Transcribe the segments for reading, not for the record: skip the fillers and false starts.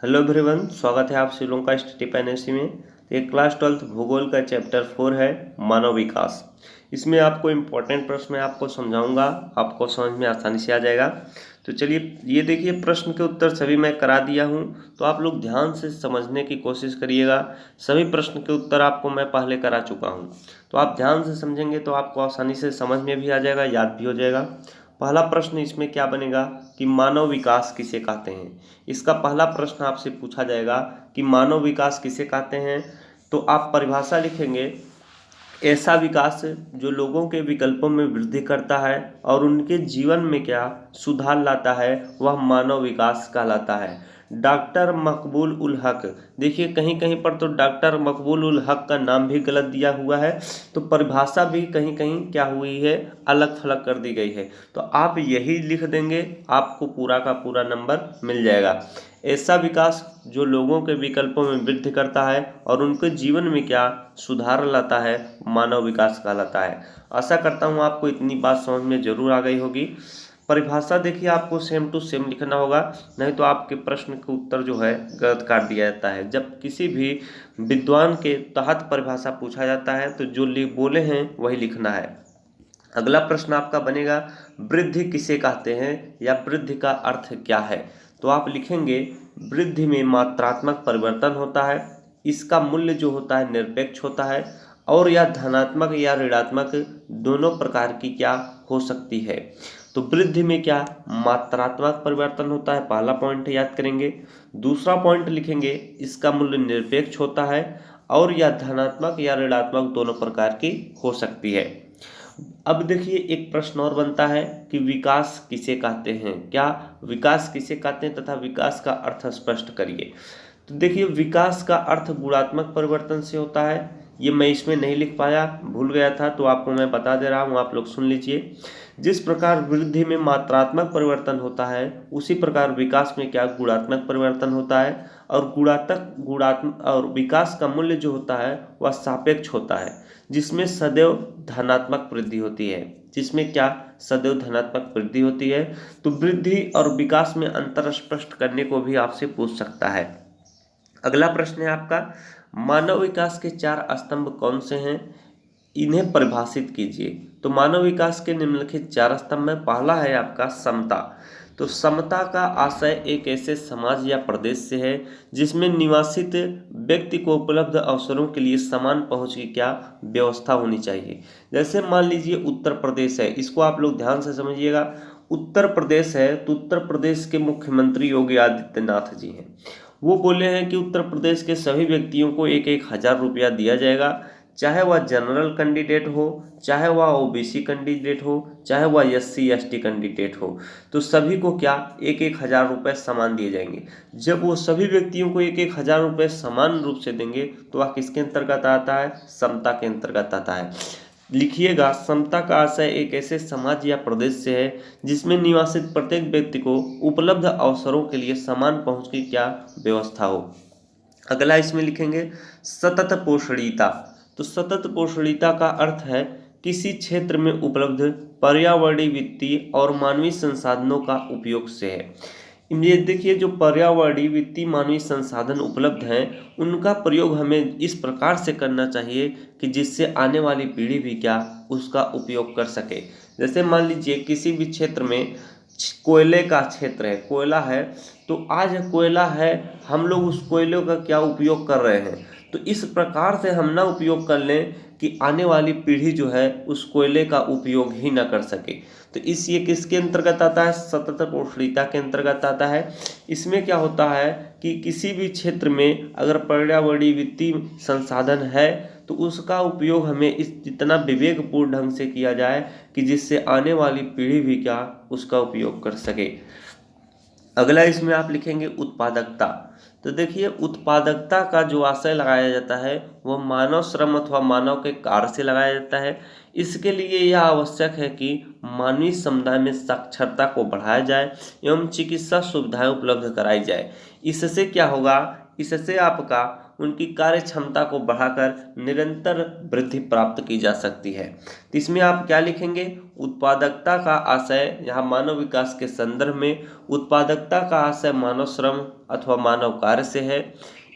Hello everyone, स्वागत है आप श्रीलंका स्टडी पैनेसी में। तो ये क्लास 12 भूगोल का चैप्टर 4 है मानव विकास। इसमें आपको इम्पोर्टेंट प्रश्न मैं आपको समझाऊंगा, आपको समझ में आसानी से आ जाएगा। तो चलिए ये देखिए, प्रश्न के उत्तर सभी मैं करा दिया हूँ, तो आप लोग ध्यान से समझने की कोशिश करिएगा। सभी प्रश्न के उत्तर आपको मैं पहले करा चुका हूँ, तो आप ध्यान से समझेंगे तो आपको आसानी से समझ में भी आ जाएगा, याद भी हो जाएगा। पहला प्रश्न इसमें क्या बनेगा कि मानव विकास किसे कहते हैं। इसका पहला प्रश्न आपसे पूछा जाएगा कि मानव विकास किसे कहते हैं। तो आप परिभाषा लिखेंगे, ऐसा विकास जो लोगों के विकल्पों में वृद्धि करता है और उनके जीवन में क्या सुधार लाता है, वह मानव विकास कहलाता है। डॉक्टर मकबूल उल हक, देखिए कहीं कहीं पर तो डॉक्टर मकबूल उल हक का नाम भी गलत दिया हुआ है, तो परिभाषा भी कहीं कहीं क्या हुई है, अलग थलग कर दी गई है। तो आप यही लिख देंगे, आपको पूरा का पूरा नंबर मिल जाएगा। ऐसा विकास जो लोगों के विकल्पों में वृद्धि करता है और उनके जीवन में क्या सुधार लाता है, मानव विकास कहलाता है। आशा करता हूँ आपको इतनी बात समझ में जरूर आ गई होगी। परिभाषा देखिए आपको सेम टू सेम लिखना होगा, नहीं तो आपके प्रश्न के उत्तर जो है गलत काट दिया जाता है। जब किसी भी विद्वान के तहत परिभाषा पूछा जाता है तो जो बोले हैं वही लिखना है। अगला प्रश्न आपका बनेगा, वृद्धि किसे कहते हैं या वृद्धि का अर्थ क्या है। तो आप लिखेंगे, वृद्धि में मात्रात्मक परिवर्तन होता है, इसका मूल्य जो होता है निरपेक्ष होता है, और यह धनात्मक या ऋणात्मक दोनों प्रकार की क्या हो सकती है। तो वृद्धि में क्या मात्रात्मक परिवर्तन होता है, पहला पॉइंट याद करेंगे। दूसरा पॉइंट लिखेंगे, इसका मूल्य निरपेक्ष होता है और यह धनात्मक या ऋणात्मक दोनों प्रकार की हो सकती है। अब देखिए एक प्रश्न और बनता है कि विकास किसे कहते हैं, क्या विकास किसे कहते हैं तथा विकास का अर्थ स्पष्ट करिए। तो देखिए विकास का अर्थ गुणात्मक परिवर्तन से होता है। ये मैं इसमें नहीं लिख पाया, भूल गया था, तो आपको मैं बता दे रहा हूँ, आप लोग सुन लीजिए। जिस प्रकार वृद्धि में मात्रात्मक परिवर्तन होता है, उसी प्रकार विकास में क्या गुणात्मक परिवर्तन होता है। और गुणात्मक और विकास का मूल्य जो होता है वह सापेक्ष होता है, जिसमें सदैव धनात्मक वृद्धि होती है, जिसमें क्या सदैव धनात्मक वृद्धि होती है। तो वृद्धि और विकास में अंतर स्पष्ट करने को भी आपसे पूछ सकता है। अगला प्रश्न है आपका, मानव विकास के 4 स्तंभ कौन से हैं, इन्हें परिभाषित कीजिए। तो मानव विकास के निम्नलिखित 4 स्तंभ में पहला है आपका समता। तो समता का आशय एक ऐसे समाज या प्रदेश से है जिसमें निवासित व्यक्ति को उपलब्ध अवसरों के लिए समान पहुंच की क्या व्यवस्था होनी चाहिए। जैसे मान लीजिए उत्तर प्रदेश है, इसको आप लोग ध्यान से समझिएगा। उत्तर प्रदेश है तो उत्तर प्रदेश के मुख्यमंत्री योगी आदित्यनाथ जी हैं। वो बोले हैं कि उत्तर प्रदेश के सभी व्यक्तियों को 1,000 रुपया दिया जाएगा, चाहे वह जनरल कैंडिडेट हो, चाहे वह ओबीसी कैंडिडेट हो, चाहे वह SC ST कैंडिडेट हो। तो सभी को क्या 1,000 रुपये समान दिए जाएंगे। जब वो सभी व्यक्तियों को 1,000 रुपये समान रूप से देंगे तो वह किसके अंतर्गत आता है, समता के अंतर्गत आता है। लिखिएगा, समता का आशय एक ऐसे समाज या प्रदेश से है जिसमें निवासित प्रत्येक व्यक्ति को उपलब्ध अवसरों के लिए समान पहुंच की क्या व्यवस्था हो। अगला इसमें लिखेंगे सतत पोषणीयता। तो सतत पोषणीयता का अर्थ है किसी क्षेत्र में उपलब्ध पर्यावरणीय, वित्तीय और मानवीय संसाधनों का उपयोग से है। ये देखिए, जो पर्यावरणीय, वित्तीय, मानवीय संसाधन उपलब्ध हैं उनका प्रयोग हमें इस प्रकार से करना चाहिए कि जिससे आने वाली पीढ़ी भी क्या उसका उपयोग कर सके। जैसे मान लीजिए किसी भी क्षेत्र में कोयले का क्षेत्र है, कोयला है, तो आज कोयला है, हम लोग उस कोयले का क्या उपयोग कर रहे हैं, तो इस प्रकार से हम ना उपयोग कर लें कि आने वाली पीढ़ी जो है उस कोयले का उपयोग ही ना कर सके। तो ये किसके अंतर्गत आता है, सतत पोषणीयता के अंतर्गत आता है। इसमें क्या होता है कि किसी भी क्षेत्र में अगर पर्यावरणीय, वित्तीय संसाधन है तो उसका उपयोग हमें इस इतना विवेकपूर्ण ढंग से किया जाए कि जिससे आने वाली पीढ़ी भी क्या उसका उपयोग कर सके। अगला इसमें आप लिखेंगे उत्पादकता। तो देखिए उत्पादकता का जो आशय लगाया जाता है वह मानव श्रम अथवा मानव के कार्य से लगाया जाता है। इसके लिए यह आवश्यक है कि मानवीय समुदाय में साक्षरता को बढ़ाया जाए एवं चिकित्सा सुविधाएं उपलब्ध कराई जाए। इससे क्या होगा, इससे आपका उनकी कार्य क्षमता को बढ़ाकर निरंतर वृद्धि प्राप्त की जा सकती है। तो इसमें आप क्या लिखेंगे, उत्पादकता का आशय यहाँ मानव विकास के संदर्भ में उत्पादकता का आशय मानव श्रम अथवा मानव कार्य से है।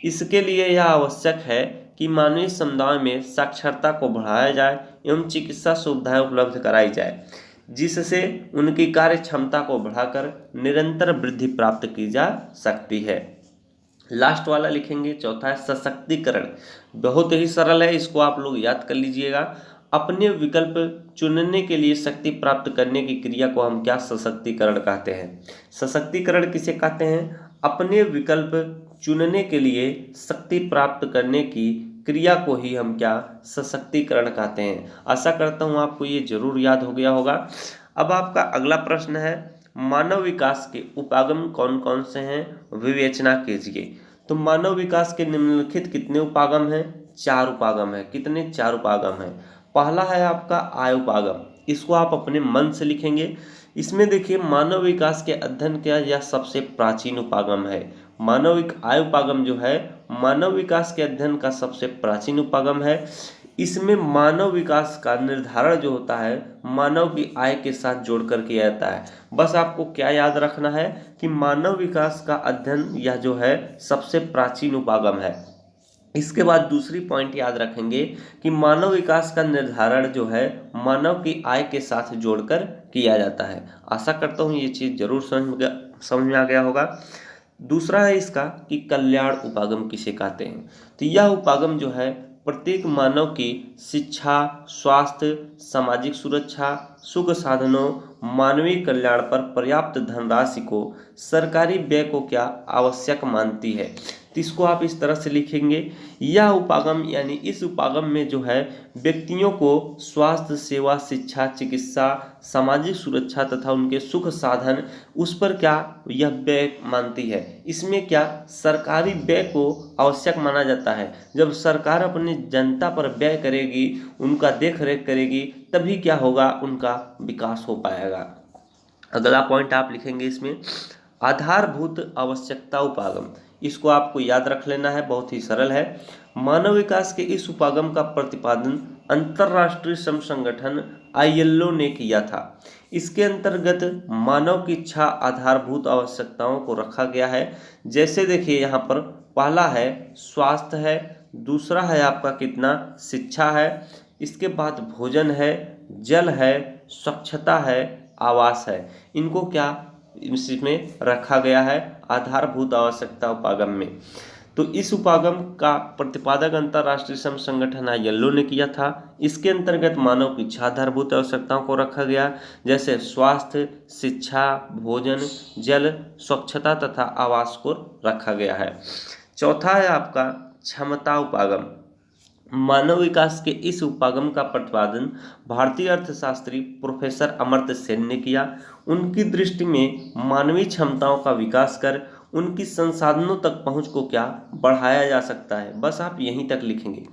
इसके लिए यह आवश्यक है कि मानवीय समुदाय में साक्षरता को बढ़ाया जाए एवं चिकित्सा सुविधाएं उपलब्ध कराई जाए, जिससे उनकी कार्य क्षमता को बढ़ाकर निरंतर वृद्धि प्राप्त की जा सकती है। लास्ट वाला लिखेंगे, चौथा है सशक्तिकरण। बहुत ही सरल है, इसको आप लोग याद कर लीजिएगा। अपने विकल्प चुनने के लिए शक्ति प्राप्त करने की क्रिया को हम क्या सशक्तिकरण कहते हैं। सशक्तिकरण किसे कहते हैं, अपने विकल्प चुनने के लिए शक्ति प्राप्त करने की क्रिया को ही हम क्या सशक्तिकरण कहते हैं। आशा करता हूँ आपको ये जरूर याद हो गया होगा। अब आपका अगला प्रश्न है, मानव विकास के उपागम कौन कौन से हैं, विवेचना कीजिए। तो मानव विकास के निम्नलिखित कितने उपागम हैं, 4 उपागम है। कितने, 4 उपागम है। पहला है आपका आय उपागम, इसको आप अपने मन से लिखेंगे। इसमें देखिए मानव विकास के अध्ययन का यह सबसे प्राचीन उपागम है। आय उपागम जो है मानव विकास के अध्ययन का सबसे प्राचीन उपागम है। इसमें मानव विकास का निर्धारण जो होता है मानव की आय के साथ जोड़कर किया जाता है। बस आपको क्या याद रखना है कि मानव विकास का अध्ययन यह जो है सबसे प्राचीन उपागम है। इसके बाद दूसरी पॉइंट याद रखेंगे कि मानव विकास का निर्धारण जो है मानव की आय के साथ जोड़कर किया जाता है। आशा करता हूँ ये चीज़ जरूर समझ में आ गया होगा। दूसरा है इसका कि कल्याण उपागम किसे कहते हैं। तो यह उपागम जो है प्रत्येक मानव की शिक्षा, स्वास्थ्य, सामाजिक सुरक्षा, सुख साधनों, मानवीय कल्याण पर पर्याप्त धनराशि को सरकारी व्यय को क्या आवश्यक मानती है। तो इसको आप इस तरह से लिखेंगे, यह उपागम यानी इस उपागम में जो है व्यक्तियों को स्वास्थ्य सेवा, शिक्षा, चिकित्सा, सामाजिक सुरक्षा तथा उनके सुख साधन उस पर क्या यह व्यय मानती है। इसमें क्या सरकारी व्यय को आवश्यक माना जाता है। जब सरकार अपनी जनता पर व्यय करेगी, उनका देख रेख करेगी, तभी क्या होगा, उनका विकास हो पाएगा। अगला पॉइंट आप लिखेंगे इसमें आधारभूत आवश्यकता उपागम। इसको आपको याद रख लेना है, बहुत ही सरल है। मानव विकास के इस उपागम का प्रतिपादन अंतर्राष्ट्रीय श्रम संगठन ILO ने किया था। इसके अंतर्गत मानव की 6 आधारभूत आवश्यकताओं को रखा गया है। जैसे देखिए यहाँ पर पहला है स्वास्थ्य है, दूसरा है आपका कितना शिक्षा है, इसके बाद भोजन है, जल है, स्वच्छता है, आवास है। इनको क्या इसमें रखा गया है आधारभूत आवश्यकता उपागम में। तो इस उपागम का प्रतिपादक अंतर्राष्ट्रीय श्रम संगठन ILO ने किया था। इसके अंतर्गत मानव की 6 आधारभूत आवश्यकताओं को रखा गया, जैसे स्वास्थ्य, शिक्षा, भोजन, जल, स्वच्छता तथा आवास को रखा गया है। चौथा है आपका क्षमता उपागम। मानव विकास के इस उपागम का प्रतिपादन भारतीय अर्थशास्त्री प्रोफेसर अमर्त्य सेन ने किया। उनकी दृष्टि में मानवीय क्षमताओं का विकास कर उनकी संसाधनों तक पहुंच को क्या बढ़ाया जा सकता है। बस आप यहीं तक लिखेंगे।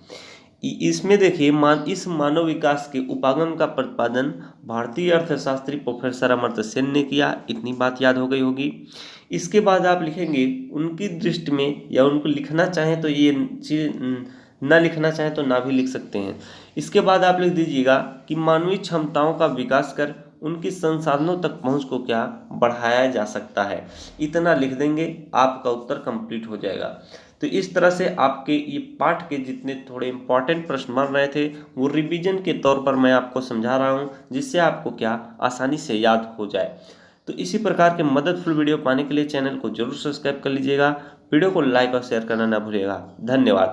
इसमें देखिए इस मानव विकास के उपागम का प्रतिपादन भारतीय अर्थशास्त्री प्रोफेसर अमर्त्य सेन ने किया। इतनी बात याद हो गई होगी। इसके बाद आप लिखेंगे उनकी दृष्टि में, या उनको लिखना चाहें तो ये चीज ना लिखना चाहें तो ना भी लिख सकते हैं। इसके बाद आप लिख दीजिएगा कि मानवीय क्षमताओं का विकास कर उनकी संसाधनों तक पहुंच को क्या बढ़ाया जा सकता है। इतना लिख देंगे, आपका उत्तर कंप्लीट हो जाएगा। तो इस तरह से आपके ये पाठ के जितने थोड़े इंपॉर्टेंट प्रश्न बन रहे थे वो रिवीजन के तौर पर मैं आपको समझा रहा हूँ, जिससे आपको क्या आसानी से याद हो जाए। तो इसी प्रकार के मददफुल वीडियो पाने के लिए चैनल को जरूर सब्सक्राइब कर लीजिएगा। वीडियो को लाइक और शेयर करना ना भूलिएगा। धन्यवाद।